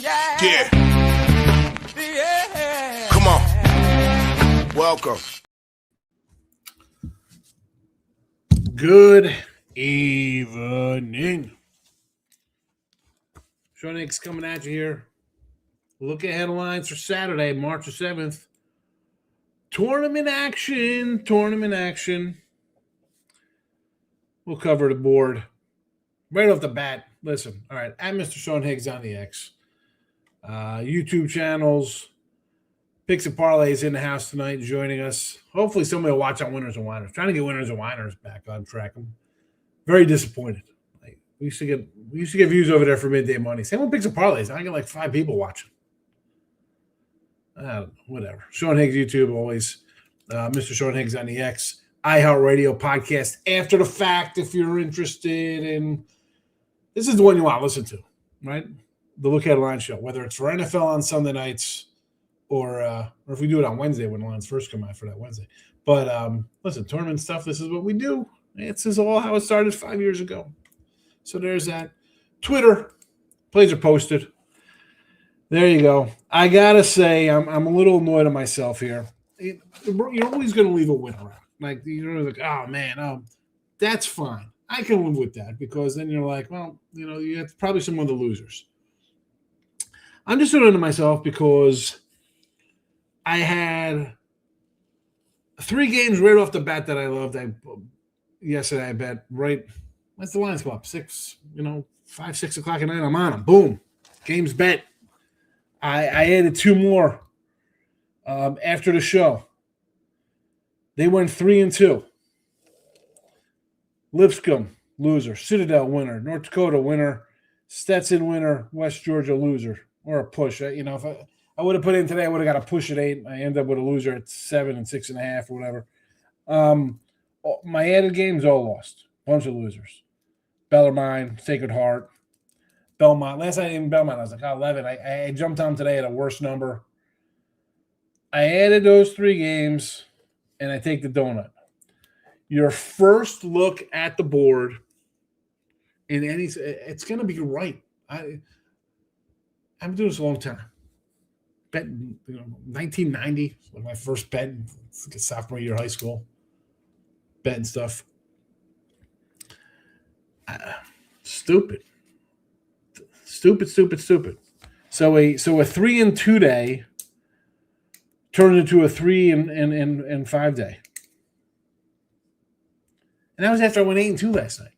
Yeah. Come on. Welcome. Good evening. Sean Higgs coming at you here. Look at headlines for Saturday, March the 7th. Tournament action. We'll cover the board right off the bat. Listen, all right, at Mr. Sean Higgs on the X. YouTube channels, Picks and Parlays in the house tonight, joining us. Hopefully somebody will watch on Winners and Whiners. Trying to get Winners and Whiners back on track. I'm very disappointed. Like, we used to get views over there for midday money. Same with Picks and Parlays. I get like 5 people watching. Whatever. Sean Higgs YouTube always. Mr. Sean Higgs on the X. iHeartRadio podcast after the fact if you're interested in. This is the one you want to listen to, right? The Look Headline Show, whether it's for NFL on Sunday nights or if we do it on Wednesday when the lines first come out for that Wednesday. But listen, tournament stuff, this is what we do. This is all how it started 5 years ago. So there's that. Twitter, plays are posted. There you go. I got to say, I'm a little annoyed at myself here. You're always going to leave a winner out. Like, you're like, oh, man, that's fine. I can live with that because then you're like, well, you have probably some of the losers. I'm just doing it to myself because I had 3 games right off the bat that I loved. Yesterday I bet right. What's the lines go up? 6, 5, 6 o'clock at night. I'm on them. Boom. Games bet. I added 2 more after the show. They went 3-2. Lipscomb, loser. Citadel, winner. North Dakota, winner. Stetson, winner. West Georgia, loser. Or a push. If I would have put in today, I would have got a push at 8. I ended up with a loser at 7 and 6.5 or whatever. My added games all lost. Bunch of losers. Bellarmine, Sacred Heart, Belmont. Last night in Belmont, I was like, I love it. I jumped on today at a worse number. I added those 3 games, and I take the donut. Your first look at the board in it's going to be right. I've been doing this a long time. Bet, 1990 was my first bet, sophomore year of high school. Betting stuff. Stupid. So a 3-2 day turned into a 3 and 5 day. And that was after I went 8-2 last night.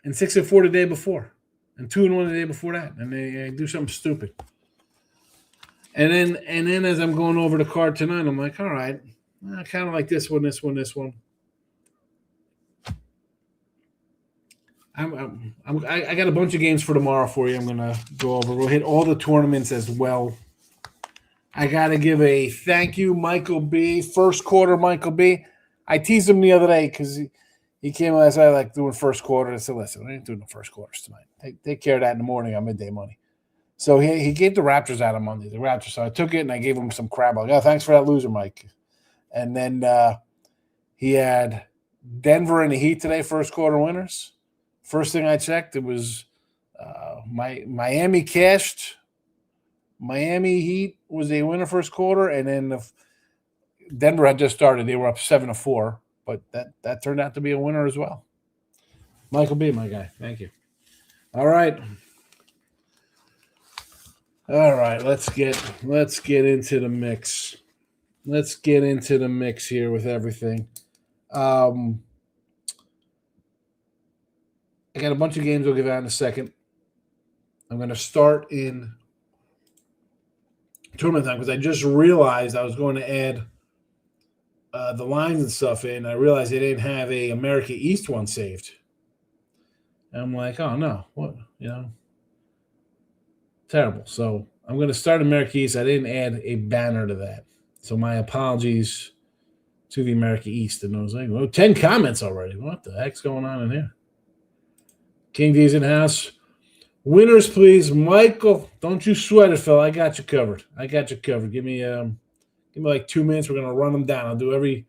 And 6-4 the day before. And 2-1 the day before that. And they do something stupid. And then as I'm going over the card tonight, I'm like, all right, I kind of like this one. I got a bunch of games for tomorrow for you. I'm gonna go over. We'll hit all the tournaments as well. I gotta give a thank you, Michael B. First quarter, Michael B. I teased him the other day because he came last night like doing first quarter. I said, listen, I ain't doing the first quarters tonight. Take care of that in the morning on midday money. So he gave the Raptors out on Monday. The Raptors. So I took it and I gave him some crap. Like, oh, thanks for that loser, Mike. And then he had Denver and the Heat today, first quarter winners. First thing I checked, it was Miami cashed. Miami Heat was a winner first quarter, and then Denver had just started. They were up 7-4, but that turned out to be a winner as well. Michael B., my guy. Thank you. All right. Let's get into the mix. Let's get into the mix here with everything. I got a bunch of games I'll give out in a second. I'm going to start in tournament time because I just realized I was going to add the lines and stuff in. I realized I didn't have a America East one saved. And I'm like, oh, no. What? Terrible. So I'm going to start America East. I didn't add a banner to that. So my apologies to the America East. And I was like, 10 comments already. What the heck's going on in here? King D's in the house. Winners, please. Michael, don't you sweat it, Phil. I got you covered. Give me like 2 minutes. We're going to run them down. I'll do every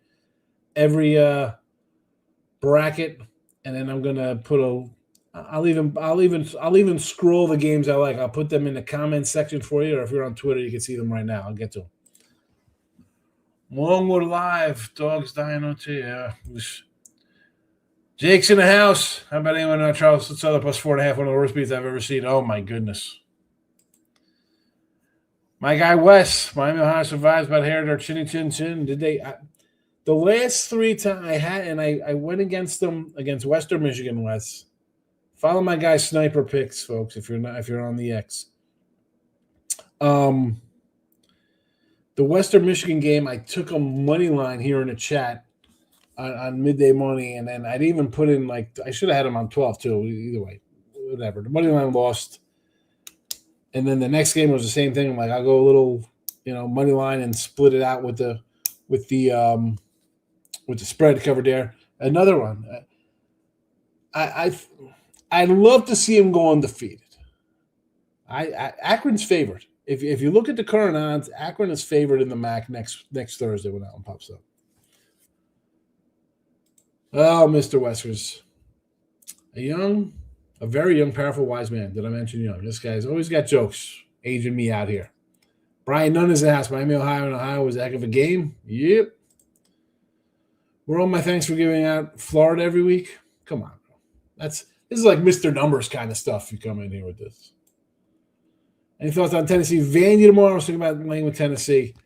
bracket, and then I'm going to put I'll even scroll the games I like. I'll put them in the comments section for you, or if you're on Twitter, you can see them right now. I'll get to them. Longwood Live, dogs dying on too. Yeah. Jake's in the house. How about anyone on Charles Southern plus 4.5? One of the worst beats I've ever seen. Oh my goodness. My guy Wes, Miami Ohio survives by the hair of their chinny chin chin. Did they? The last 3 times I had, and I went against them against Western Michigan, Wes. Follow my guy Sniper Picks, folks. If you're on the X. The Western Michigan game, I took a money line here in the chat on midday money, and then I'd even put in I should have had them on 12 too. Either way, whatever. The money line lost, and then the next game was the same thing. I'm like, I'll go a little, money line and split it out with the spread covered there. Another one. I'd love to see him go undefeated. Akron's favored. If you look at the current odds, Akron is favored in the MAAC next Thursday when that one pops up. Oh, Mr. Westers. A very young, powerful, wise man. Did I mention young? This guy's always got jokes aging me out here. Brian Nunn is asked, Miami, Ohio was a heck of a game. Yep. We're on my thanks for giving out Florida every week. Come on, bro. This is like Mr. Numbers kind of stuff you come in here with this. Any thoughts on Tennessee? Vandy tomorrow. I was thinking about playing with Tennessee.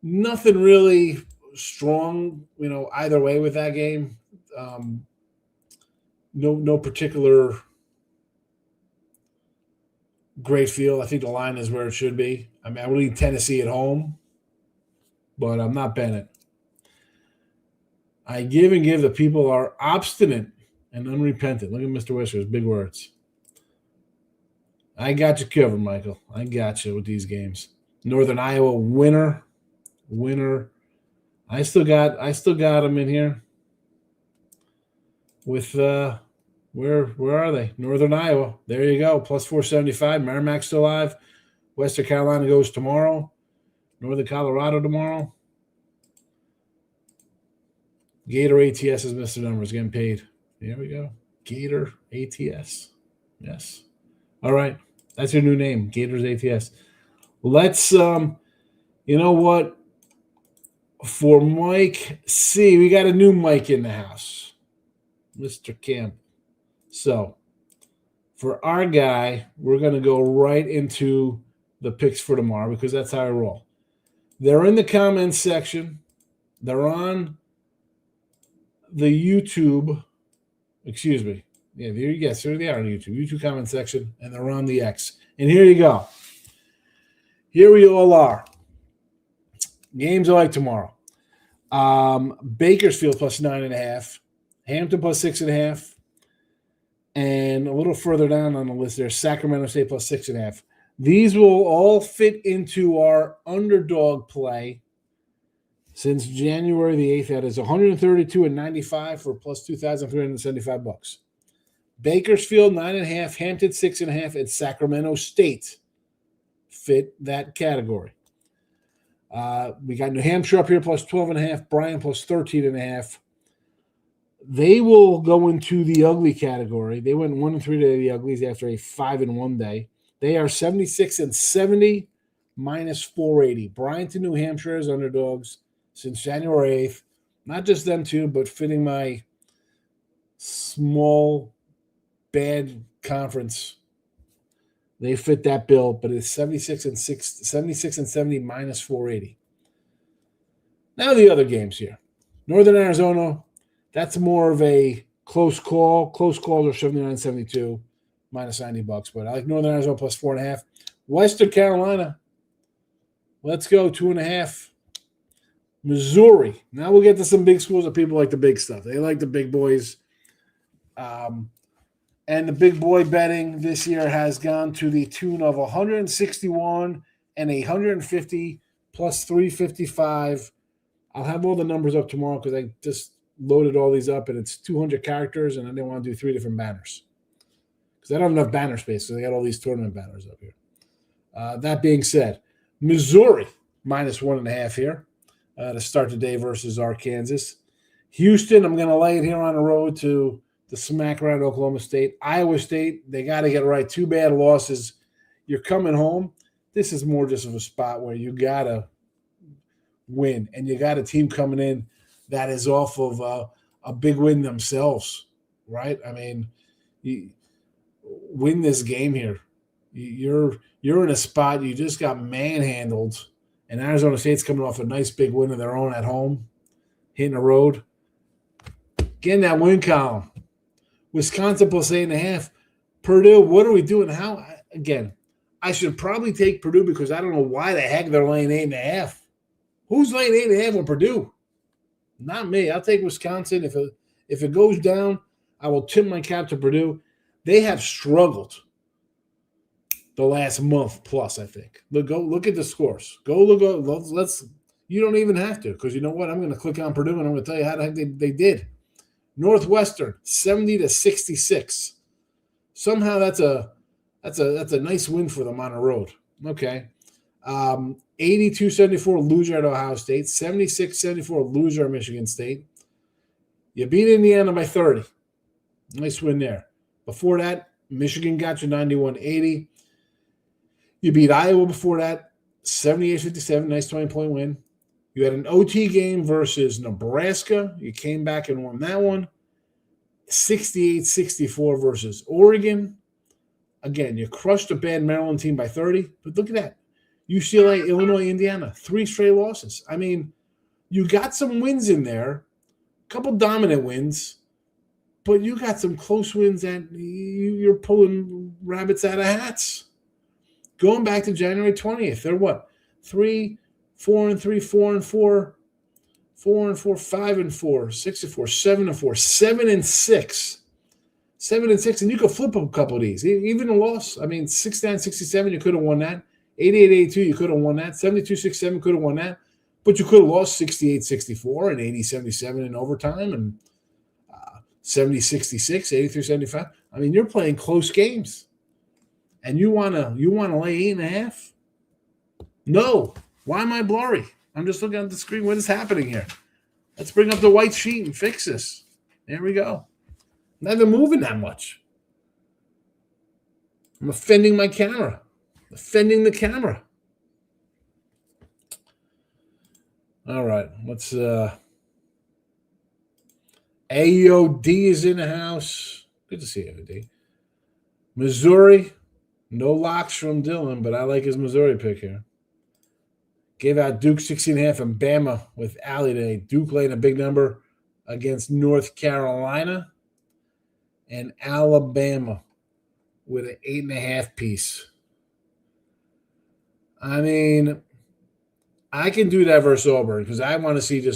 Nothing really strong, either way with that game. No particular great feel. I think the line is where it should be. I mean, I will leave Tennessee at home, but I'm not Bennett. I give and give. The people are obstinate and unrepentant. Look at Mr. Wishers, big words. I got you covered, Michael. I got you with these games. Northern Iowa winner. I still got them in here. With where are they? Northern Iowa. There you go. Plus 475. Merrimack's still alive. Western Carolina goes tomorrow. Northern Colorado tomorrow. Gator ATS is Mr. Numbers getting paid. There we go. Gator ATS. Yes. All right. That's your new name, Gators ATS. Let's, you know what? For Mike C, we got a new Mike in the house, Mr. Camp. So for our guy, we're going to go right into the picks for tomorrow because that's how I roll. They're in the comments section. They're on the YouTube. Excuse me. Yeah, yes, there they are on YouTube. YouTube comment section, and they're on the X. And here you go. Here we all are. Games I like tomorrow. Bakersfield plus 9.5. Hampton plus 6.5. And a little further down on the list there, Sacramento State plus 6.5. These will all fit into our underdog play since January the 8th. That is 132.95 for plus $2,375. Bakersfield 9.5, Hampton 6.5, and Sacramento State fit that category. We got New Hampshire up here plus 12.5, Bryan plus 13.5. They will go into the ugly category. They went 1-3 to the uglies after a 5-1 day. They are 76-70 minus 480. Bryan to New Hampshire as underdogs since January 8th. Not just them two, but fitting my small bad conference. They fit that bill, but it's 76-70 minus 480. Now the other games here. Northern Arizona, that's more of a close call. Close calls are 79-72 minus $90, but I like Northern Arizona plus 4.5. Western Carolina, let's go 2.5. Missouri. Now we'll get to some big schools that people like the big stuff. They like the big boys. And the big boy betting this year has gone to the tune of 161 and 150 plus 355. I'll have all the numbers up tomorrow because I just loaded all these up, and it's 200 characters, and I didn't want to do 3 different banners because I don't have enough banner space, so they got all these tournament banners up here. That being said, Missouri minus 1.5 here to start the day versus Arkansas. Houston, I'm going to lay it here on the road to the smack around Oklahoma State. Iowa State, they got to get right. 2 bad losses. You're coming home. This is more just of a spot where you got to win, and you got a team coming in that is off of a big win themselves, right? I mean, you win this game here. You're in a spot you just got manhandled, and Arizona State's coming off a nice big win of their own at home, hitting the road. Get in that win column. Wisconsin plus 8.5. Purdue, what are we doing? How? Again, I should probably take Purdue because I don't know why the heck they're laying 8.5. Who's laying 8.5 with Purdue? Not me. I'll take Wisconsin. If it goes down, I will tip my cap to Purdue. They have struggled the last month plus, I think. Look at the scores. Let's. You don't even have to, because you know what? I'm going to click on Purdue and I'm going to tell you how the heck they did. Northwestern 70-66. Somehow that's a nice win for them on the road. Okay. 82-74 loser at Ohio State. 76-74 loser at Michigan State. You beat Indiana by 30. Nice win there. Before that, Michigan got you 91-80. You beat Iowa before that, 78-57. Nice 20-point win. You had an OT game versus Nebraska. You came back and won that one. 68-64 versus Oregon. Again, you crushed a bad Maryland team by 30. But look at that. UCLA, Illinois, Indiana. 3 straight losses. I mean, you got some wins in there. A couple dominant wins. But you got some close wins that you're pulling rabbits out of hats. Going back to January 20th, they're what? 3-4-3, 4-4, 4-4, 5-4, 6-4, 7-4, 7-6. 7-6, and you could flip a couple of these. Even a loss, I mean, 69-67, you could have won that. 88-82, you could have won that. 72-67, could have won that. But you could have lost 68-64 and 80-77 in overtime and 70-66, 83-75. I mean, you're playing close games. And you wanna lay 8.5? No. Why am I blurry? I'm just looking at the screen. What is happening here? Let's bring up the white sheet and fix this. There we go. Not even moving that much. I'm offending my camera. Offending the camera. All right. Let's AOD is in the house. Good to see AOD. Missouri. No locks from Dylan, but I like his Missouri pick here. Gave out Duke 16.5 and Bama with Allie today. Duke laying a big number against North Carolina. And Alabama with an 8.5 piece. I mean, I can do that versus Auburn because I want to see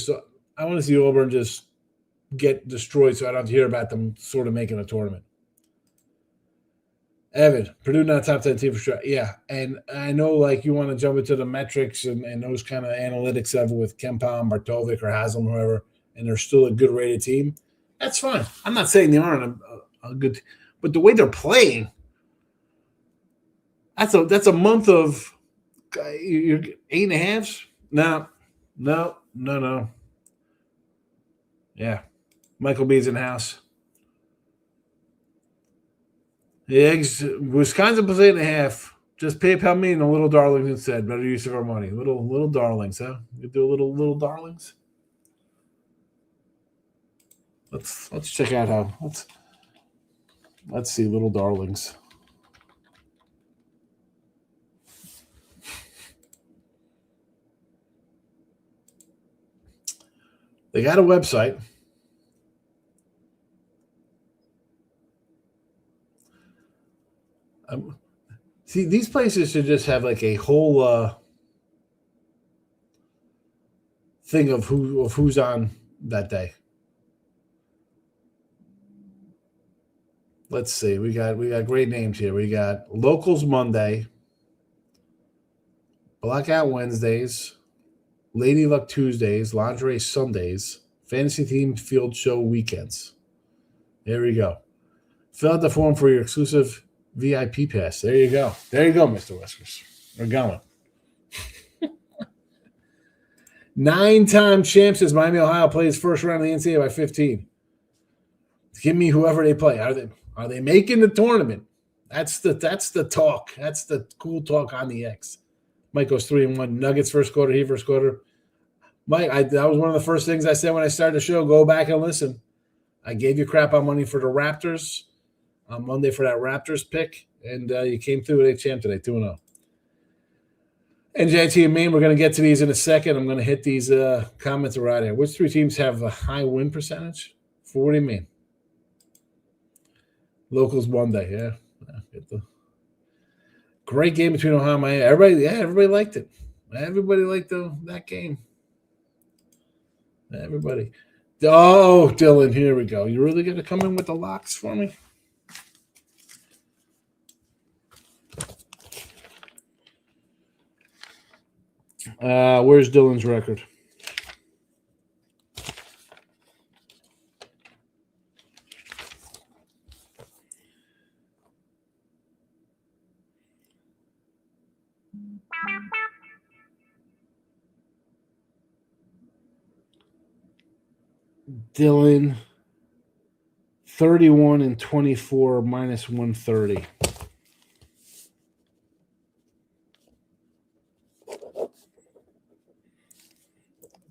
Auburn just get destroyed so I don't have to hear about them sort of making a tournament. Evan, Purdue not top 10 team for sure. Yeah, and I know like you want to jump into the metrics and those kind of analytics of it with Kempom, Bartovic, or Haslam, whoever, and they're still a good rated team. That's fine. I'm not saying they aren't a good, but the way they're playing, that's a month of you're 8.5. No. Yeah, Michael B's in the house. The eggs, Wisconsin plus 8.5. Just PayPal me and the little darlings instead. Better use of our money. Little darlings, huh? You do a little darlings. Let's check out how. Let's see little darlings. They got a website. See, these places should just have like a whole thing of who's on that day. Let's see. We got great names here. We got Locals Monday, Blackout Wednesdays, Lady Luck Tuesdays, Lingerie Sundays, Fantasy Team Field Show Weekends. There we go. Fill out the form for your exclusive VIP pass. There you go. There you go, Mr. Whiskers. We're going. 9-time champs as Miami, Ohio plays first round of the NCAA by 15. Give me whoever they play. Are they making the tournament? That's the talk. That's the cool talk on the X. Mike goes 3-1. Nuggets first quarter, Heat first quarter. Mike, that was one of the first things I said when I started the show. Go back and listen. I gave you crap on money for the Raptors on Monday for that Raptors pick, and you came through with a champ today, 2-0. NJT and Maine, we're going to get to these in a second. I'm going to hit these comments right here. Which three teams have a high win percentage? For what do you mean? Locals Monday, yeah. Great game between Ohio and Miami. Everybody liked it. Everybody liked that game. Everybody. Oh, Dylan, here we go. You really going to come in with the locks for me? Where's Dylan's record? Dylan, 31-24 minus 130.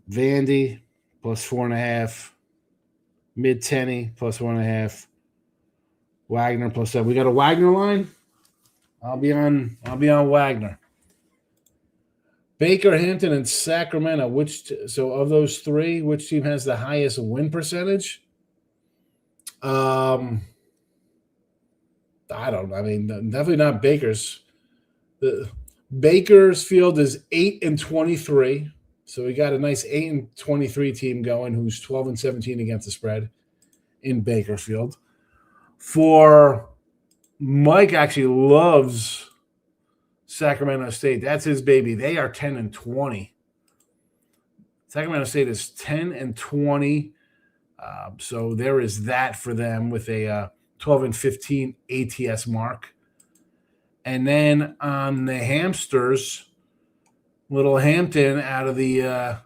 Vandy plus 4.5. Mid-Tenny plus 1.5. Wagner plus 7. We got a Wagner line. I'll be on Wagner. Baker, Hampton, and Sacramento. So of those three, which team has the highest win percentage? I don't know. I mean, definitely not Baker's. The Bakersfield is 8-23. So we got a nice 8-23 team going who's 12-17 against the spread in Bakersfield. For Mike actually loves Sacramento State. That's his baby. They are 10-20. Sacramento State is 10-20. So there is that for them with a 12-15 ATS mark. And then on the Hamsters, Little Hampton out of the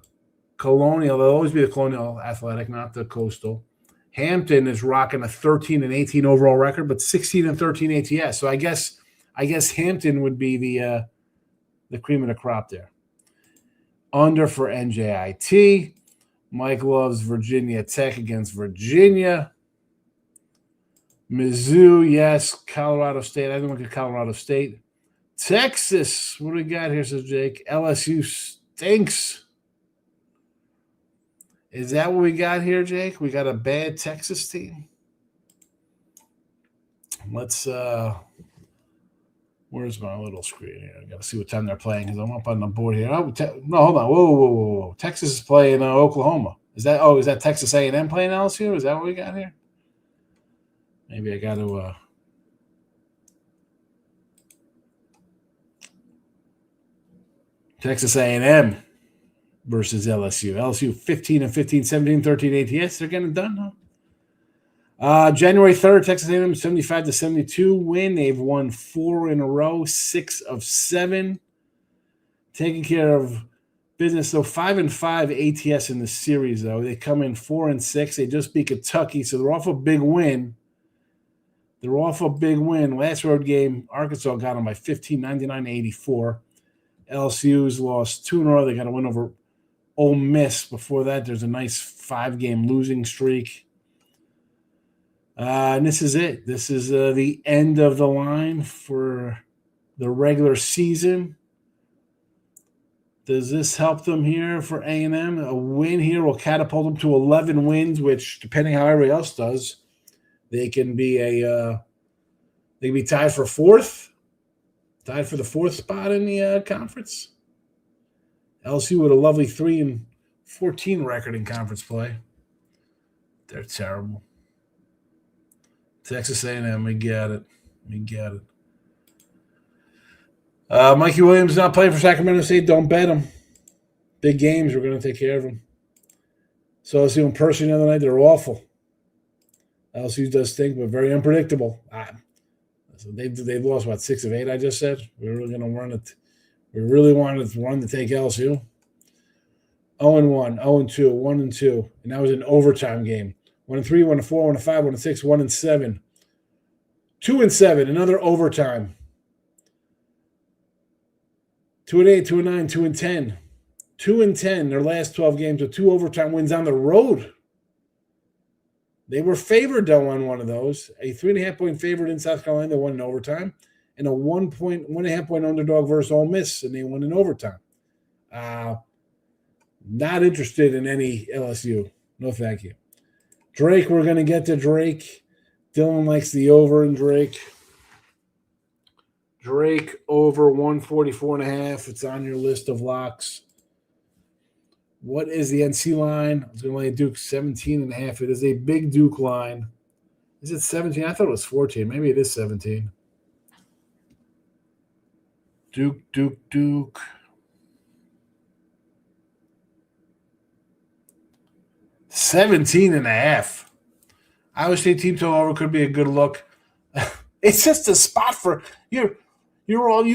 Colonial. They'll always be the Colonial Athletic, not the Coastal. Hampton is rocking a 13-18 overall record, but 16-13 ATS. So I guess Hampton would be the cream of the crop there. Under for NJIT. Mike loves Virginia Tech against Virginia. Mizzou, yes. Colorado State. I didn't look at Colorado State. Texas, what do we got here, says Jake? LSU stinks. Is that what we got here, Jake? We got a bad Texas team? Let's where's my little screen here? I got to see what time they're playing because I'm up on the board here. Oh, no, hold on. Whoa. Texas is playing Oklahoma. Is that Texas A&M playing LSU? Is that what we got here? Maybe I got to Texas A&M versus LSU. LSU 15-15, 17-13 ATS. They're getting it done, huh? January 3rd, Texas A&M 75-72 win. They've won 4 in a row, 6 of 7. Taking care of business. So 5-5 ATS in the series, though. They come in 4-6. They just beat Kentucky, so they're off a big win. Last road game, Arkansas got them by 15, 99-84. LSU's lost 2 in a row. They got a win over Ole Miss. Before that, there's a nice 5-game losing streak. And this is it. This is the end of the line for the regular season. Does this help them here for A&M? A win here will catapult them to 11 wins, which, depending how everybody else does, they can be tied for 4th. Tied for the 4th spot in the conference. LSU with a lovely 3-14 record in conference play. They're terrible. Texas A&M, we get it. Mikey Williams not playing for Sacramento State. Don't bet him. Big games. We're going to take care of them. So LSU in person the other night. They're awful. LSU does stink, but very unpredictable. So they've lost, 6 of 8, I just said? We really going to run it. We really wanted to take LSU. 0-1, 0-2, 1-2, and that was an overtime game. 1-3, 1-4, 1-5, 1-6, 1-7, 2-7, another overtime. 2-8, 2-9, 2-10, 2-10. Their last 12 games with 2 overtime wins on the road. They were favored though on one of those. A 3.5-point favorite in South Carolina, they won in overtime, and a 1.5-point underdog versus Ole Miss, and they won in overtime. Not interested in any LSU. No, thank you. Drake, we're going to get to Drake. Dylan likes the over in Drake. Drake over 144.5. It's on your list of locks. What is the NC line? I was going to lay Duke 17.5. It is a big Duke line. Is it 17? I thought it was 14. Maybe it is 17. Duke. 17.5. Iowa State team total over could be a good look. It's just a spot for you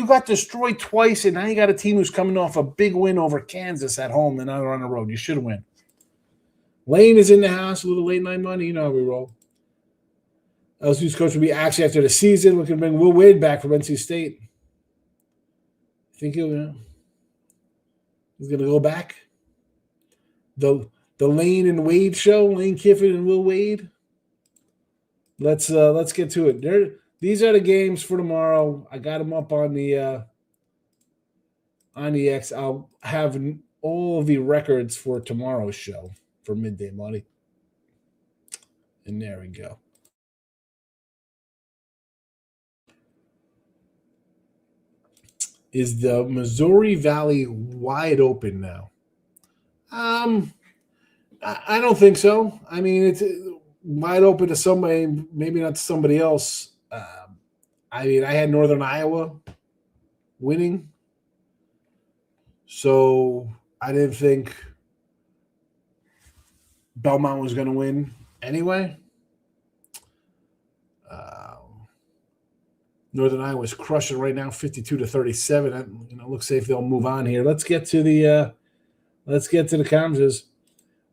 got destroyed twice, and now you got a team who's coming off a big win over Kansas at home and now they're on the road. You should win. Lane is in the house, a little late night money. You know how we roll. LSU's coach will be actually after the season. We can bring Will Wade back from NC State. I think he's going to go back. The Lane and Wade show, Lane Kiffin and Will Wade. Let's get to it. These are the games for tomorrow. I got them up on the X. I'll have all of the records for tomorrow's show for Midday Money. And there we go. Is the Missouri Valley wide open now? I don't think so. I mean, it's wide open to somebody, maybe not to somebody else. I mean, I had Northern Iowa winning, so I didn't think Belmont was going to win anyway. Northern Iowa is crushing right now, 52-37. Looks safe they'll move on here. Let's get to the conferences.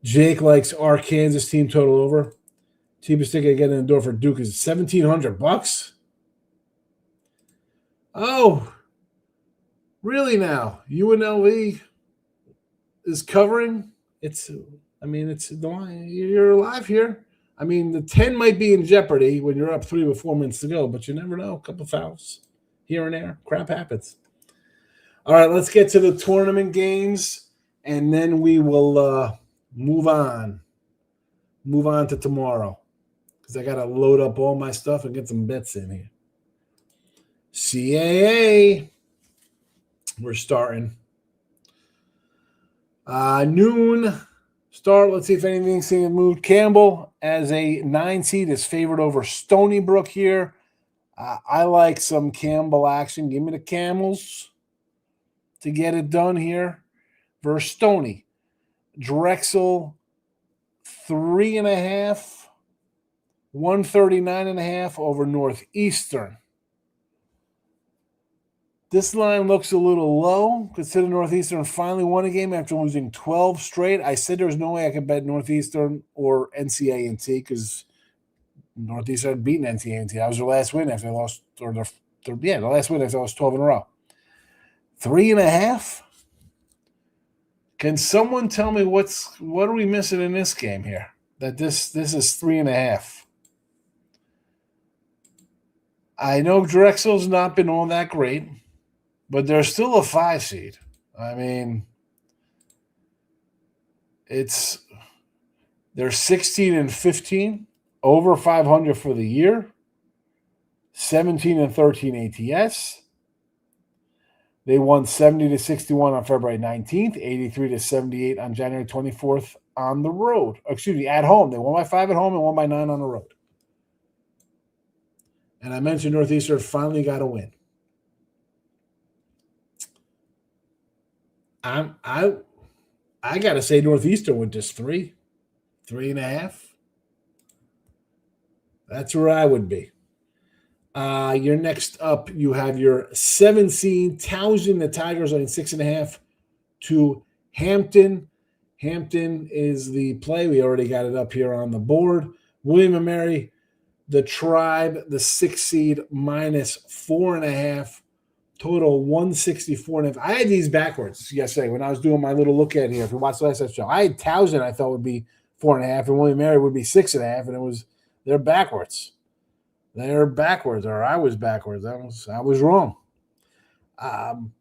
Jake likes our Kansas team total over. Cheapest ticket getting in the door for Duke is $1,700. Oh, really now? UNLV is covering? It's the line. You're alive here. I mean, the 10 might be in jeopardy when you're up 3 with 4 minutes to go, but you never know. A couple fouls here and there. Crap happens. All right, let's get to the tournament games, and then we will move on to tomorrow because I got to load up all my stuff and get some bets in here. CAA, we're starting. Noon start. Let's see if anything's being moved. Campbell as a 9 seed is favored over Stony Brook here. I like some Campbell action. Give me the Camels to get it done here versus Stony. Drexel 3.5, 139.5 over Northeastern. This line looks a little low, considering Northeastern finally won a game after losing 12 straight. I said there's no way I could bet Northeastern or NCA&T because Northeastern had beaten NCA&T. That was their last win after they lost, the last win after they lost 12 in a row. 3.5? Can someone tell me what are we missing in this game here? That this is 3.5. I know Drexel's not been all that great, but they're still a 5 seed. I mean, they're 16-15, over 500 for the year, 17-13 ATS. They won 70-61 on February 19th, 83-78 on January 24th on the road. At home. They won by 5 at home and won by 9 on the road. And I mentioned Northeastern finally got a win. I gotta say Northeastern with just 3.5. That's where I would be. Your next up, you have your 7 seed Towson, the Tigers, on 6.5 to Hampton. Hampton is the play. We already got it up here on the board. William & Mary, the Tribe, the 6 seed, minus 4.5. Total 164.5. I had these backwards yesterday when I was doing my little look at here. If you watched the last show, I had Towson. I thought would be 4.5, and William & Mary would be 6.5, and they're backwards. They're backwards, or I was backwards. I was wrong. Elon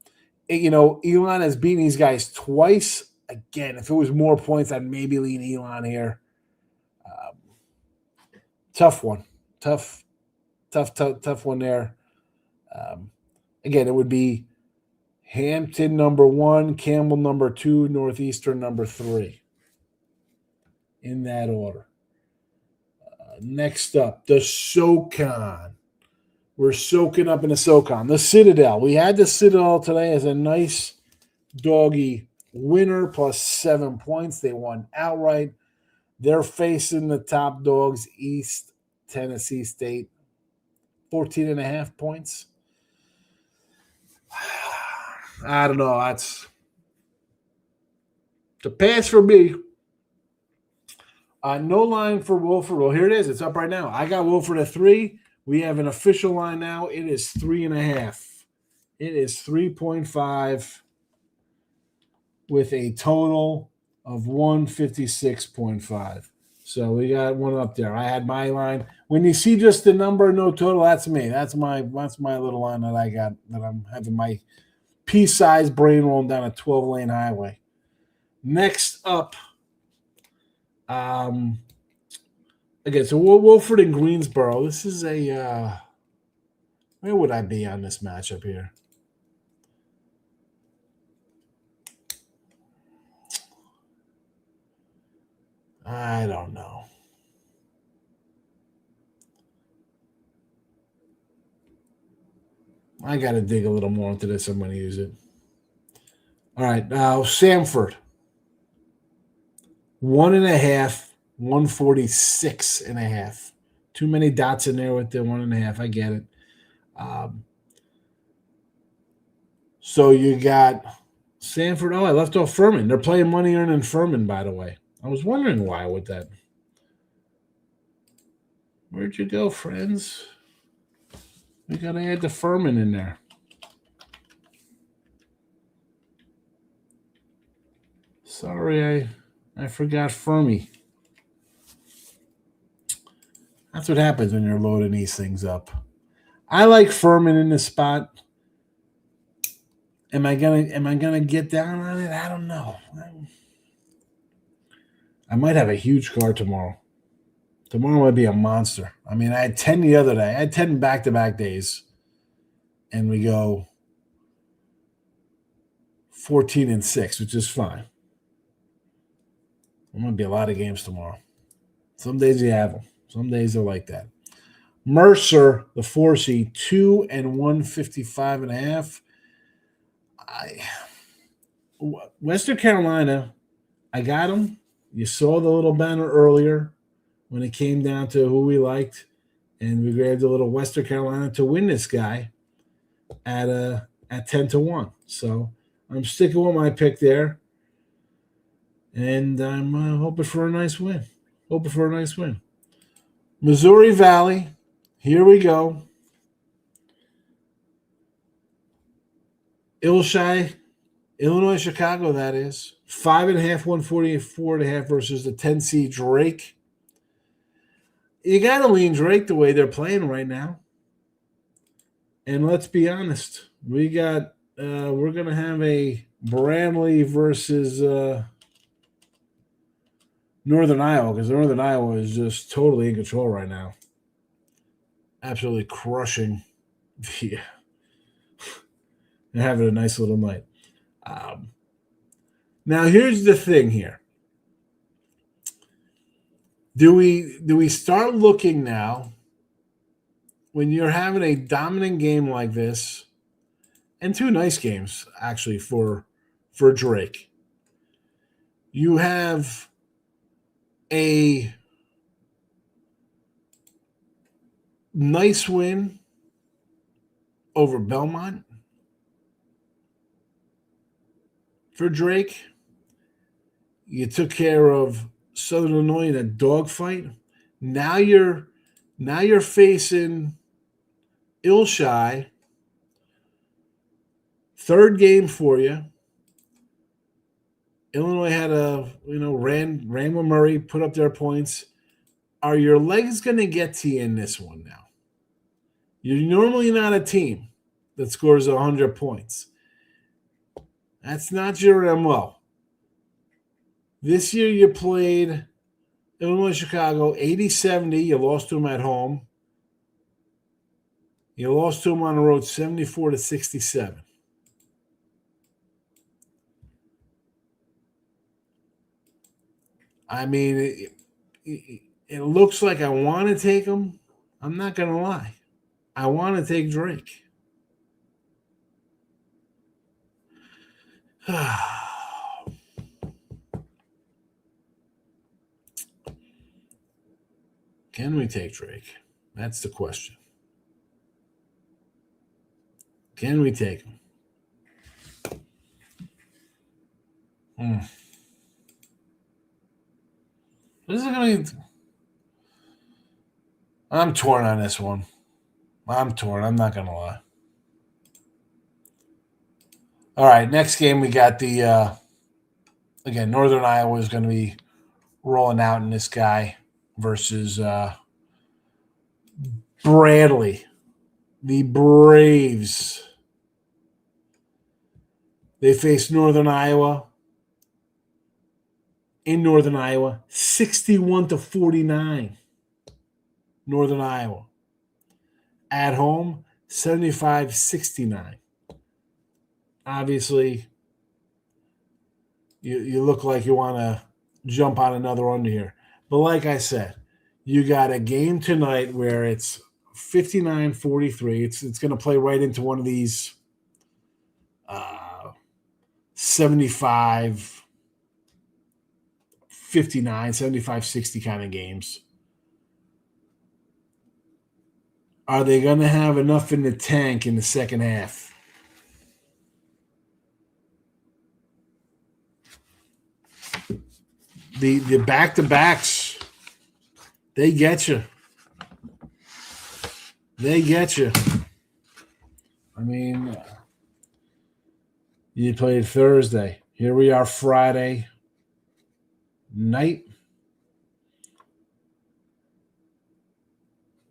has beaten these guys twice. Again, if it was more points, I'd maybe lean Elon here. Tough one. Tough one there. Again, it would be Hampton number 1, Campbell number 2, Northeastern number 3. In that order. Next up, the SoCon. We're soaking up in the SoCon. The Citadel. We had the Citadel today as a nice doggy winner plus 7 points. They won outright. They're facing the top dogs, East Tennessee State. 14.5 points. I don't know. That's the pass for me. No line for Wilford. Well, here it is. It's up right now. I got Wilford at 3. We have an official line now. It is 3.5. It is 3.5 with a total of 156.5. So we got one up there. I had my line. When you see just the number, no total, that's me. That's my little line that I got, that I'm having my pea-sized brain rolling down a 12-lane highway. Next up, again, so Wilford and Greensboro. This is a where would I be on this matchup here? I don't know. I got to dig a little more into this. I'm going to use it. All right. Now, Samford. 1.5, 146.5. Too many dots in there with the 1.5. I get it. So you got Samford. Oh, I left off Furman. They're playing money earning Furman, by the way. I was wondering why with that. Where'd you go, friends? We got to add the Furman in there. Sorry, I forgot Fermi. That's what happens when you're loading these things up. I like Furman in this spot. Am I gonna get down on it? I don't know. I might have a huge card tomorrow. Tomorrow might be a monster. I mean, I had 10 the other day. I had 10 back-to-back days. And we go 14-6, which is fine. There might be a lot of games tomorrow. Some days you have them. Some days they're like that. Mercer, the 4 seed, 2 and 155.5. Western Carolina, I got them. You saw the little banner earlier when it came down to who we liked, and we grabbed a little Western Carolina to win this guy at 10-1. So I'm sticking with my pick there, and I'm hoping for a nice win. Missouri Valley, here we go. Illinois, Chicago, that is. 5.5, 144.5 versus the 10 seed Drake. You got to lean Drake the way they're playing right now. And let's be honest, we're going to have a Bramley versus Northern Iowa, because Northern Iowa is just totally in control right now. Absolutely crushing. Yeah. They're having a nice little night. Now, here's the thing here. Do we start looking now, when you're having a dominant game like this, and 2 nice games, actually, for Drake. You have a nice win over Belmont for Drake. You took care of Southern Illinois in a dogfight. Now you're facing Illshy. Third game for you. Illinois had ran with Murray, put up their points. Are your legs going to get to you in this one now? You're normally not a team that scores 100 points. That's not your MO. This year you played Illinois Chicago 80-70. You lost to them at home. You lost to them on the road 74-67. I mean, it looks like I want to take them. I'm not going to lie. I want to take Drake. Can we take Drake? That's the question. Can we take him? This is going to. I'm torn on this one. I'm torn. I'm not going to lie. All right, next game we got the again, Northern Iowa is going to be rolling out in this guy versus Bradley, the Braves. They face Northern Iowa in Northern Iowa, 61-49. Northern Iowa. At home, 75-69. Obviously, you look like you want to jump on another under here. But like I said, you got a game tonight where it's 59-43. It's going to play right into one of these 75-59, 75-60 kind of games. Are they going to have enough in the tank in the second half? The back-to-backs, they get you. They get you. I mean, you played Thursday. Here we are Friday night.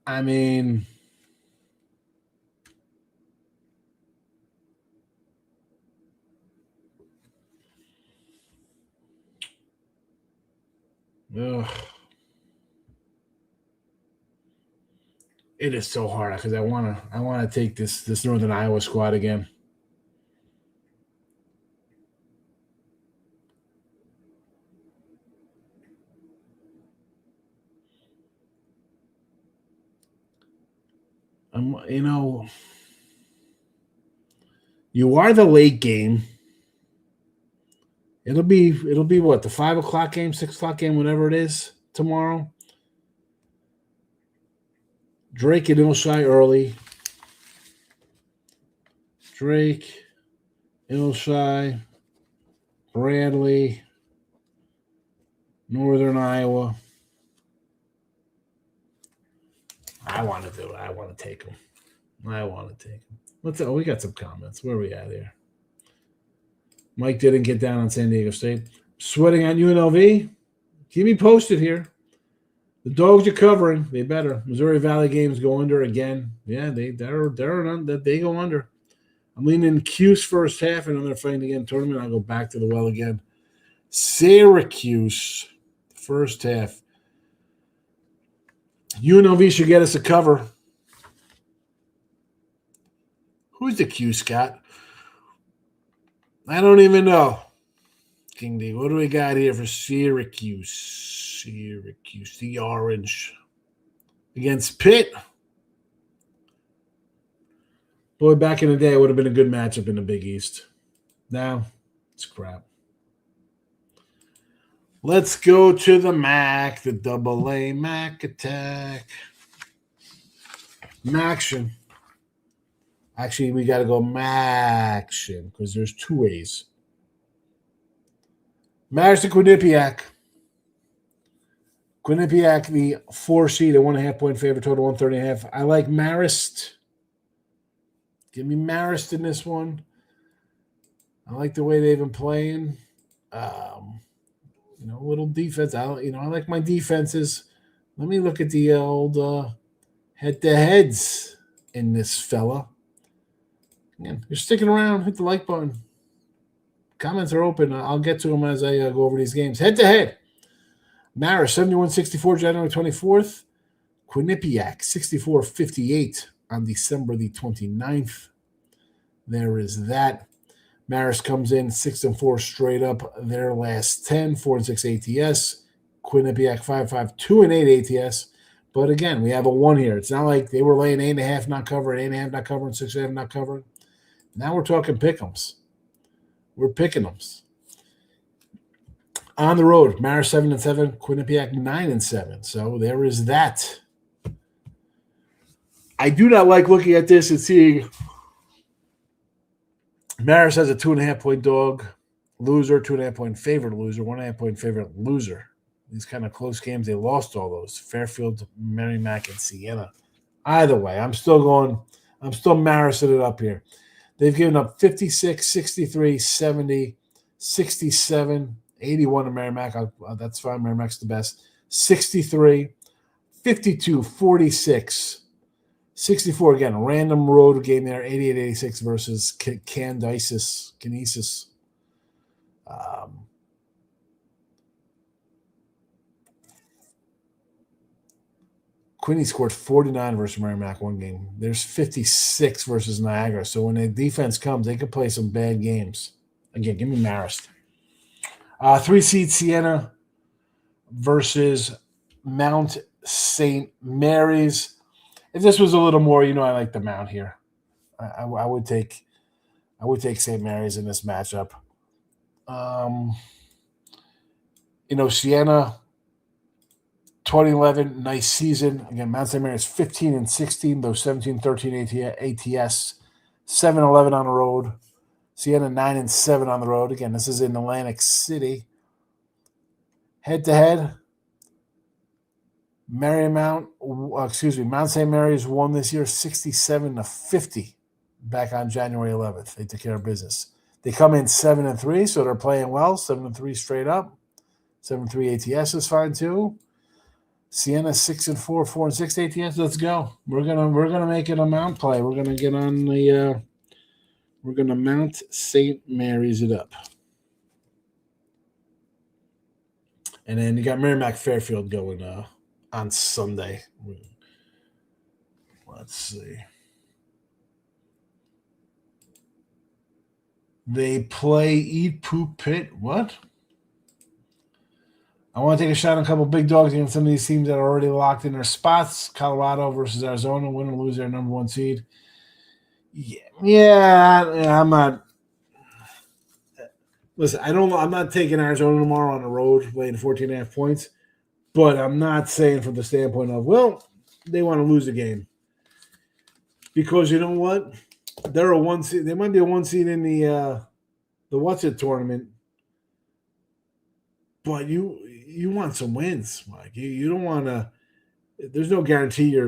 I mean, ugh. It is so hard because I want to take this Northern Iowa squad again. You are the late game. It'll be what, the 5 o'clock game, 6 o'clock game, whatever it is tomorrow. Drake and Illshy early. Drake, Illshy, Bradley, Northern Iowa. I want to do it. I want to take them. We got some comments. Where are we at here? Mike didn't get down on San Diego State. Sweating on UNLV. Keep me posted here. The dogs are covering. They better. Missouri Valley games go under again. Yeah, they go under. I'm leaning Cuse first half, and then they're fighting again tournament. I'll go back to the well again. Syracuse first half. UNLV should get us a cover. Who's the Q, Scott? I don't even know. King D, what do we got here for Syracuse? Syracuse, the orange. Against Pitt. Boy, back in the day, it would have been a good matchup in the Big East. Now, it's crap. Let's go to the MAAC, the AA MAAC attack. MAACtion. Actually, we got to go MAACtion because there's two A's. Marist to Quinnipiac. Quinnipiac, the 4 seed, a 1.5-point favorite, total 130.5. I like Marist. Give me Marist in this one. I like the way they've been playing. A little defense. I like my defenses. Let me look at the old head-to-heads in this fella. Again, you're sticking around. Hit the like button. Comments are open. I'll get to them as I go over these games. Head-to-head. Marist, 71-64, January 24th. Quinnipiac, 64-58 on December the 29th. There is that. Marist comes in 6-4 straight up their last 10, 4-6 ATS. Quinnipiac 5-5, 2-8 ATS. But again, we have a 1 here. It's not like they were laying 8.5 not covering, 8.5 not covering, 6.5 not covering. Now we're talking pick'ems. We're picking them. On the road, Marist 7-7, Quinnipiac 9-7. So there is that. I do not like looking at this and seeing Marist has a 2.5-point dog loser, 2.5-point favorite loser, 1.5-point favorite loser. These kind of close games, they lost all those. Fairfield, MAAC, and Siena. Either way, I'm still Marising it up here. They've given up 56, 63, 70, 67, 81 to MAAC. That's fine. MAAC's the best. 63, 52, 46, 64 again. A random road game there. 88-86 versus Kinesis. Quinny scored 49 versus MAAC one game. There's 56 versus Niagara. So when the defense comes, they could play some bad games. Again, give me Marist. 3 seed Siena versus Mount St. Mary's. If this was a little more, I like the Mount here. I would take St. Mary's in this matchup. Siena, 2011, nice season. Again, Mount St. Mary's 15-16, though 17-13 ATS, 7-11 on the road. Siena 9-7 on the road. Again, this is in Atlantic City. Head-to-head, Mount St. Mary's won this year 67-50 back on January 11th. They took care of business. They come in 7-3, so they're playing well. 7-3 straight up. 7-3 ATS is fine too. Siena 6-4, 4-6 ATS. Let's go. We're gonna make it a Mount play. We're gonna get on the. We're gonna Mount St. Mary's it up. And then you got MAAC Fairfield going on Sunday. Let's see. They play Eat Poop Pit. What? I want to take a shot on a couple big dogs against some of these teams that are already locked in their spots. Colorado versus Arizona, win or lose their number 1 seed. Yeah, I'm not. Listen, I'm not taking Arizona tomorrow on the road, laying 14.5 points. But I'm not saying from the standpoint of, they want to lose the game. Because you know what? They're a 1 seed. They might be a 1 seed in the tournament. But you want some wins, Mike. You don't want to. There's no guarantee.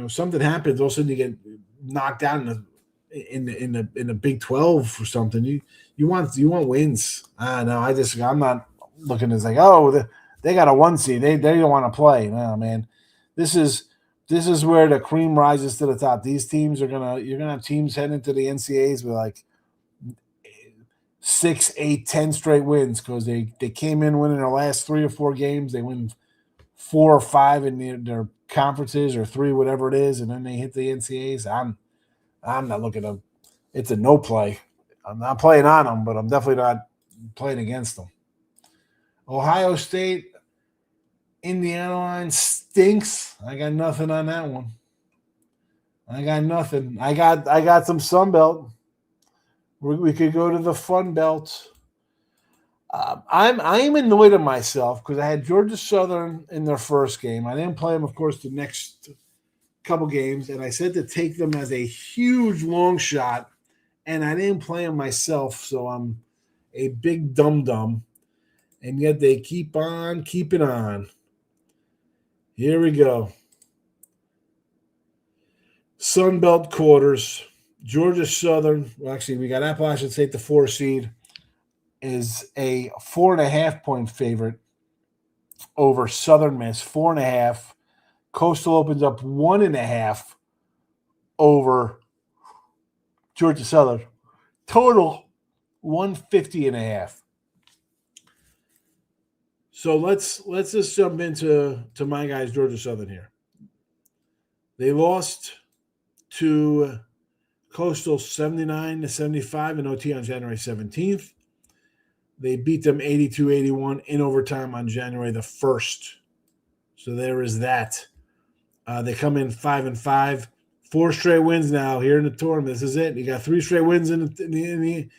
Something happens. All of a sudden you get knocked out in the Big 12 or something. You want wins. No, I'm not looking as like they got a 1 seed. They don't want to play. No, man. This is where the cream rises to the top. These teams you're gonna have teams heading into the NCAAs with like 6, 8, 10 straight wins because they came in winning their last 3 or 4 games. They win 4 or 5 in their conferences or 3, whatever it is, and then they hit the NCAAs. I'm not looking to. It's a no play. I'm not playing on them, but I'm definitely not playing against them. Ohio State, Indiana line stinks. I got nothing on that one. I got nothing. I got some Sun Belt. We could go to the Fun Belt. I am annoyed at myself because I had Georgia Southern in their first game. I didn't play them, of course, the next couple games, and I said to take them as a huge long shot, and I didn't play them myself, so I'm a big dum-dum. and yet they keep on keeping on. Here we go. Sun Belt quarters. Georgia Southern, well, actually, we got Appalachian State, the 4 seed, is a 4.5-point favorite over Southern Miss, 4.5. Coastal opens up 1.5 over Georgia Southern. Total 150.5. So let's just jump into my guys, Georgia Southern here. They lost to Coastal 79-75 in OT on January 17th. They beat them 82-81 in overtime on January the 1st. So there is that. They come in 5-5, 4 straight wins now here in the tournament. This is it. You got 3 straight wins in the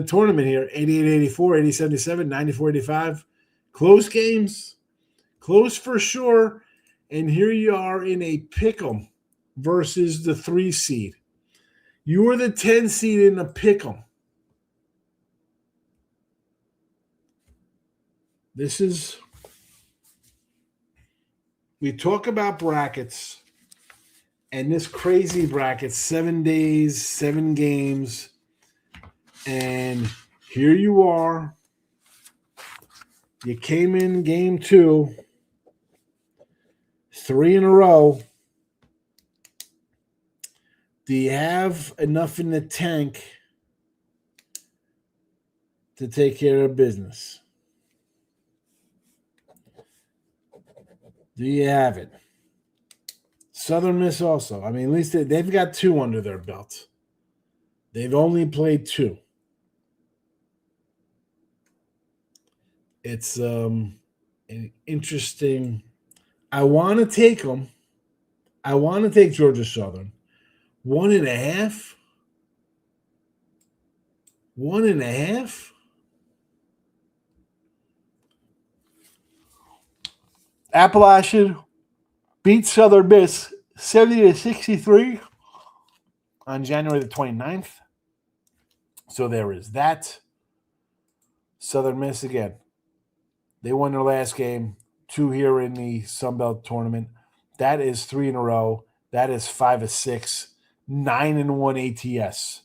tournament here. 88-84, 80-77, 94-85. Close games, close for sure. And here you are in a pick'em versus the 3 seed. You were the 10 seed in a pick'em. This is, we talk about brackets, and this crazy bracket, 7 days, 7 games, and here you are. You came in game 2, 3 in a row. Do you have enough in the tank to take care of business? Do you have it? Southern Miss also. I mean, at least they've got 2 under their belt. They've only played 2. It's an interesting. I want to take them. I want to take Georgia Southern. 1.5. 1.5. Appalachian beat Southern Miss 70-63 on January the 29th. So there is that. Southern Miss again. They won their last game. 2 here in the Sun Belt tournament. That is 3 in a row. That is 5-6. 9-1 ATS.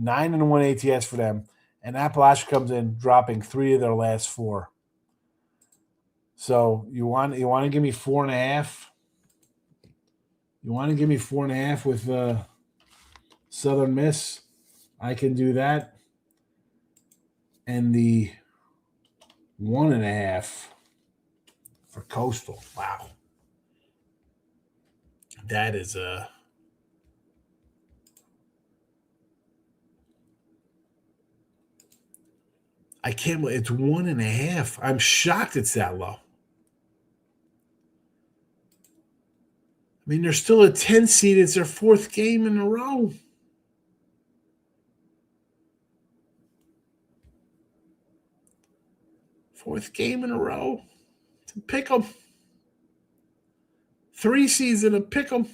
9-1 ATS for them. And Appalachia comes in dropping 3 of their last 4. So you want to give me 4.5? You want to give me 4.5 with Southern Miss? I can do that. And the 1.5 for Coastal. Wow. That is I can't believe it's 1.5. I'm shocked it's that low. I mean, they're still a 10 seed. It's their 4th game in a row. Fourth game in a row to pick them. 3 seeds in a pick them.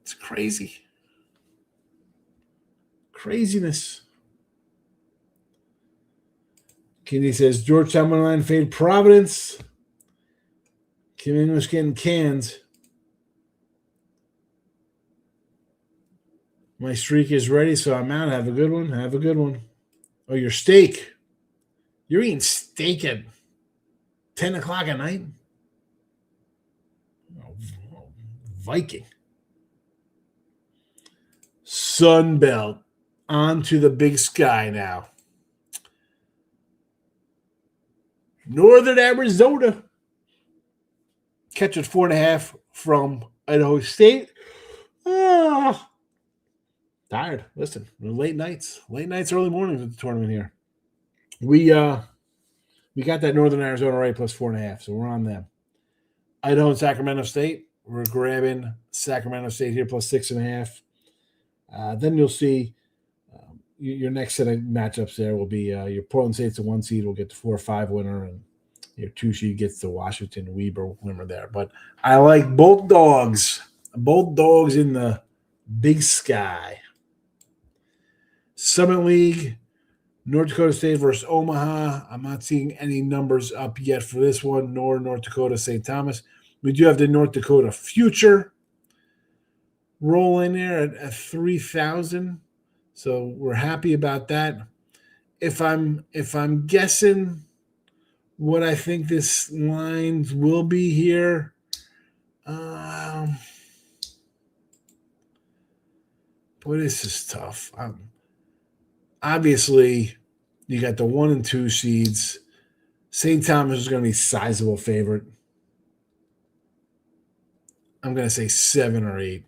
It's crazy. Craziness. Kenny says Georgetown Moneyline fade Providence. Kim English getting canned. My streak is ready, so I'm out. Have a good one. Have a good one. Oh, your steak. You're eating steak at 10 o'clock at night? Oh, Viking. Sunbelt. On to the big sky now. Northern Arizona. Catch at 4.5 from Idaho State. Tired. Listen, late nights, early mornings at the tournament here. We got that Northern Arizona right plus 4.5, so we're on them. Idaho and Sacramento State. We're grabbing Sacramento State here plus 6.5. Then you'll see your next set of matchups there will be your Portland State's a 1 seed will get the 4-5 winner, and your 2 seed gets the Washington Weber winner there. But I like both dogs in the Big Sky. Summit League, North Dakota State versus Omaha. I'm not seeing any numbers up yet for this one, nor North Dakota St. Thomas. We do have the North Dakota Future roll in there at 3,000. So we're happy about that. If I'm guessing what I think this line will be here, boy, this is tough. Obviously, you got the 1 and 2 seeds. St. Thomas is going to be sizable favorite. I'm going to say 7 or 8.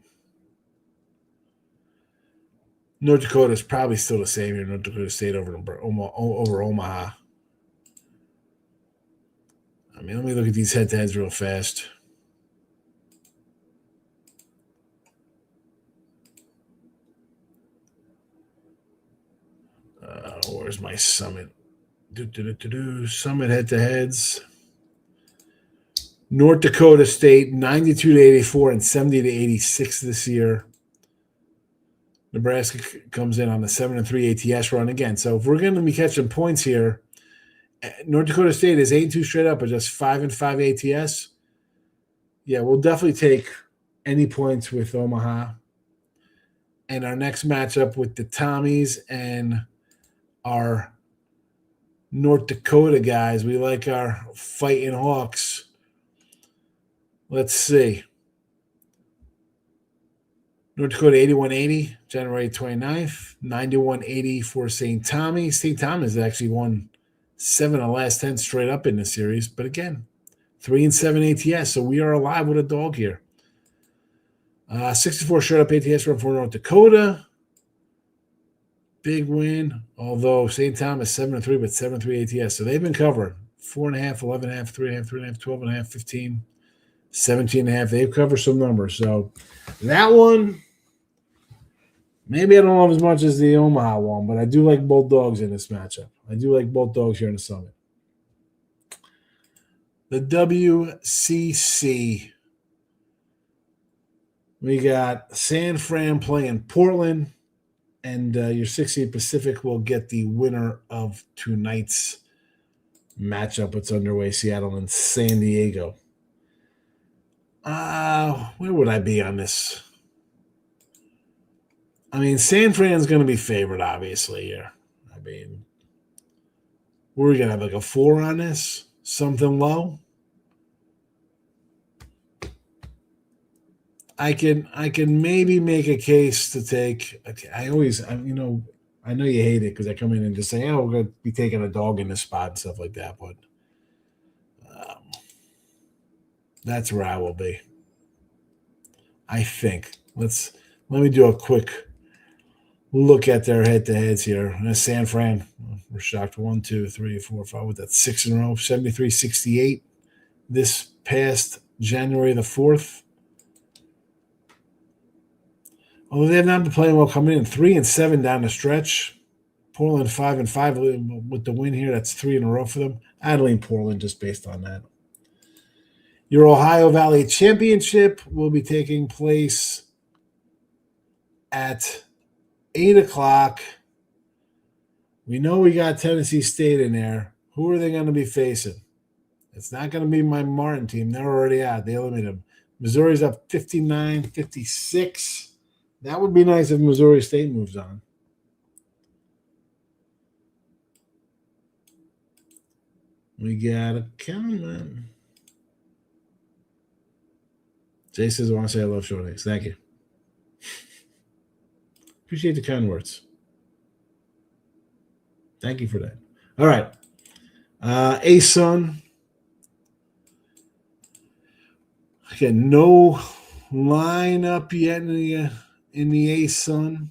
North Dakota is probably still the same here. North Dakota State over Omaha. I mean, let me look at these head-to-heads real fast. Where's my Summit? Summit head-to-heads. North Dakota State, 92-84 and 70-86 this year. Nebraska comes in on the 7-3 ATS run again. So if we're going to be catching points here, North Dakota State is 8-2 straight up, but just 5-5 ATS. Yeah, we'll definitely take any points with Omaha. And our next matchup with the Tommies and our North Dakota guys, we like our Fighting Hawks. Let's see. North Dakota 81-80, January 29th. 91-80 for St. Tommy. St. Thomas actually won 7 of the last 10 straight up in this series. But again, 3-7 ATS. So we are alive with a dog here. 64 straight up ATS run for North Dakota. Big win. Although St. Thomas 7-3, but 7-3 ATS. So they've been covering 4.5, 11.5, 3.5, 3.5, 12.5, 15, 17.5. They've covered some numbers. So that one, maybe I don't love as much as the Omaha one, but I do like both dogs in this matchup. I do like both dogs here in the Summit. The WCC. We got San Fran playing Portland, and your 6 Pacific will get the winner of tonight's matchup. It's underway, Seattle and San Diego. Where would I be on this? I mean, San Fran's going to be favored, obviously, here. I mean, we're going to have like a 4 on this, something low. I can maybe make a case to take. Okay, I know you hate it because I come in and just say, "Oh, we're going to be taking a dog in this spot and stuff like that." But that's where I will be. I think. Let me do a quick look at their head-to-heads here. San Fran, we're shocked. 1, 2, 3, 4, 5. With that 6 in a row, 73-68. This past January the 4th. Although they have not been playing well coming in, 3-7 down the stretch. Portland 5-5 with the win here. That's 3 in a row for them. I'd lean Portland just based on that. Your Ohio Valley Championship will be taking place at 8 o'clock. We know we got Tennessee State in there. Who are they going to be facing? It's not going to be my Martin team. They're already out. They eliminated them. Missouri's up 59-56. That would be nice if Missouri State moves on. We got a comment. Jay says, I want to say I love Short Hicks. Thank you. Appreciate the kind words. Thank you for that. All right. ASUN. Again, no line up yet in the ASUN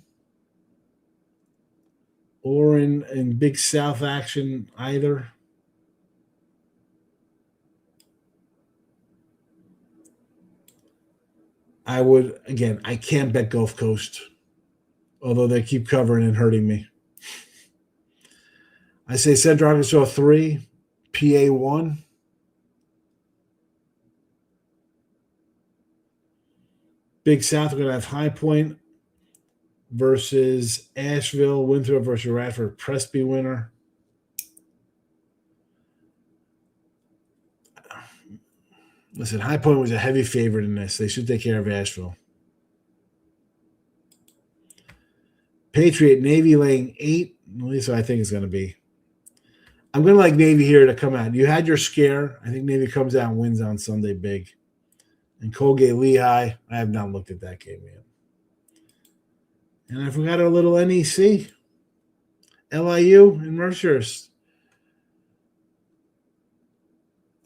or in Big South action either. I can't bet Gulf Coast, although they keep covering and hurting me. I say Central Arkansas 3, PA 1. Big South, we're going to have High Point versus Asheville. Winthrop versus Radford. Presby winner. Listen, High Point was a heavy favorite in this. They should take care of Asheville. Patriot, Navy laying 8. At least I think it's going to be. I'm going to like Navy here to come out. You had your scare. I think Navy comes out and wins on Sunday big. And Colgate Lehigh, I have not looked at that game yet. And I forgot a little NEC. LIU and Mercerhurst.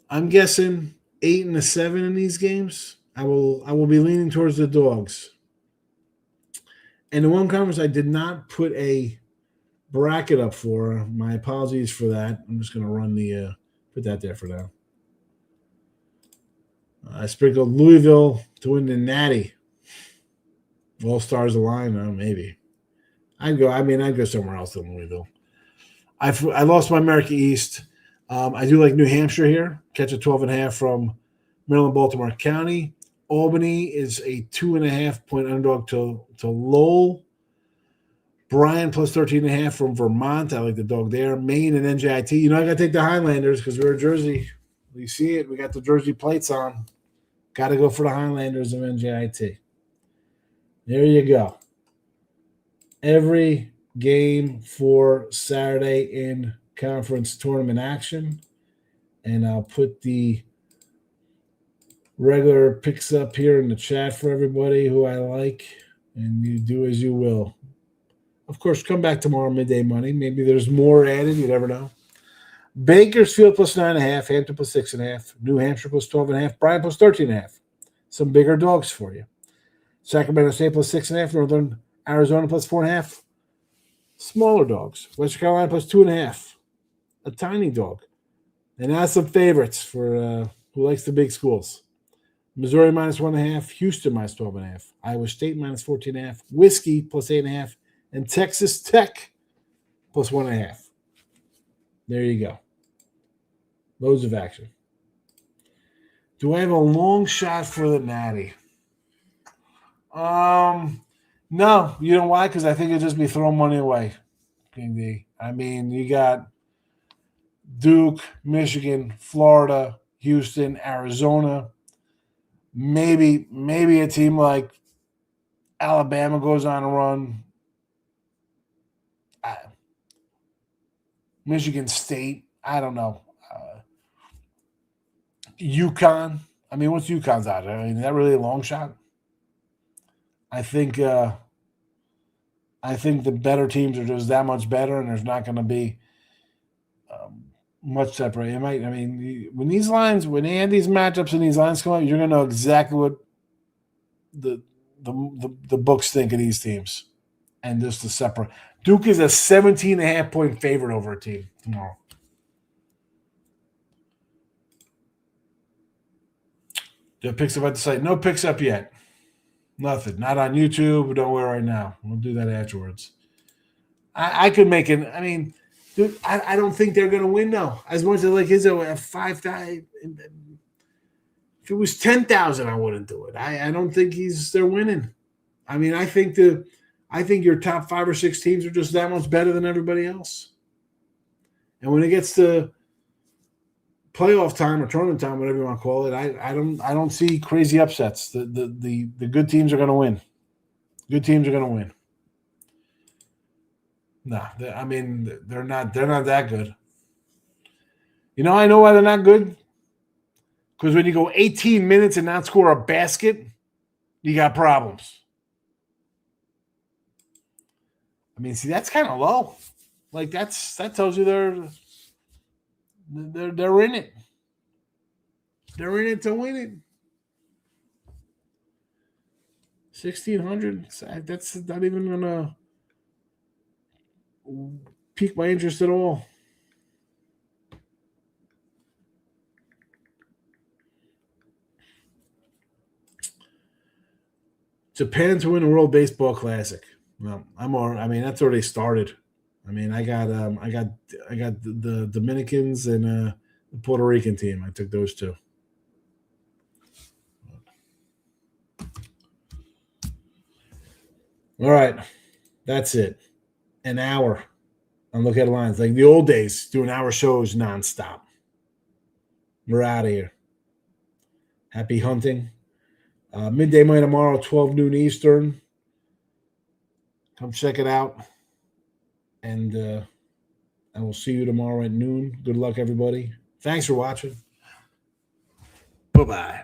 I'm guessing 8 and a 7 in these games. I will be leaning towards the dogs. And the one conference I did not put a bracket up for. My apologies for that. I'm just going to run the put that there for now. I sprinkled Louisville to win the Natty. All stars align, maybe. I'd go somewhere else than Louisville. I lost my America East. I do like New Hampshire here. Catch a 12.5 from Maryland, Baltimore County. Albany is a 2.5 point underdog to Lowell. Bryan plus 13.5 from Vermont. I like the dog there. Maine and NJIT. I got to take the Highlanders because we're Jersey. You see it. We got the Jersey plates on. Got to go for the Highlanders of NJIT. There you go. Every game for Saturday in conference tournament action. And I'll put the regular picks up here in the chat for everybody who I like. And you do as you will. Of course, come back tomorrow, midday money. Maybe there's more added. You never know. Bakersfield plus 9.5. Hampton plus 6.5. New Hampshire plus 12.5. Bryan plus 13.5. Some bigger dogs for you. Sacramento State plus 6.5. Northern Arizona plus 4.5. Smaller dogs. Western Carolina plus 2.5. A tiny dog. And now some favorites for who likes the big schools. Missouri minus 1.5. Houston minus 12.5. Iowa State minus 14.5. Whiskey plus 8.5. And Texas Tech plus 1.5. There you go. Loads of action. Do I have a long shot for the Natty? No. You know why? Because I think it'd just be throwing money away. King D. I mean, you got Duke, Michigan, Florida, Houston, Arizona. Maybe a team like Alabama goes on a run. Michigan State. I don't know. UConn. I mean, what's UConn's out there? I mean, is that really a long shot? I think the better teams are just that much better, and there's not going to be much separate. When these lines, when they add these matchups and these lines come up, you're going to know exactly what the books think of these teams, and just the separate. Duke is a 17.5 point favorite over a team tomorrow. Do picks up at the site? No picks up yet. Nothing. Not on YouTube. Don't worry right now. We'll do that afterwards. I could make it. I mean, dude, I don't think they're going to win, though. As much as like his at 5,000. If it was 10,000, I wouldn't do it. I don't think they're winning. I mean, I think your top 5 or 6 teams are just that much better than everybody else. And when it gets to playoff time or tournament time, whatever you want to call it, I don't see crazy upsets. The good teams are going to win. Good teams are going to win. No, they're not that good. I know why they're not good. Because when you go 18 minutes and not score a basket, you got problems. I mean, see, that's kind of low. Like that tells you they're in it. They're in it to win it. 1,600. That's not even gonna pique my interest at all. Japan to win the World Baseball Classic. Well, that's already started. I mean, I got the Dominicans and the Puerto Rican team. I took those two. All right. That's it. An hour on Look at Lines. Like the old days, doing hour shows nonstop. We're out of here. Happy hunting. Midday Money tomorrow, 12 noon Eastern. Come check it out. And I will see you tomorrow at noon. Good luck, everybody. Thanks for watching. Bye-bye.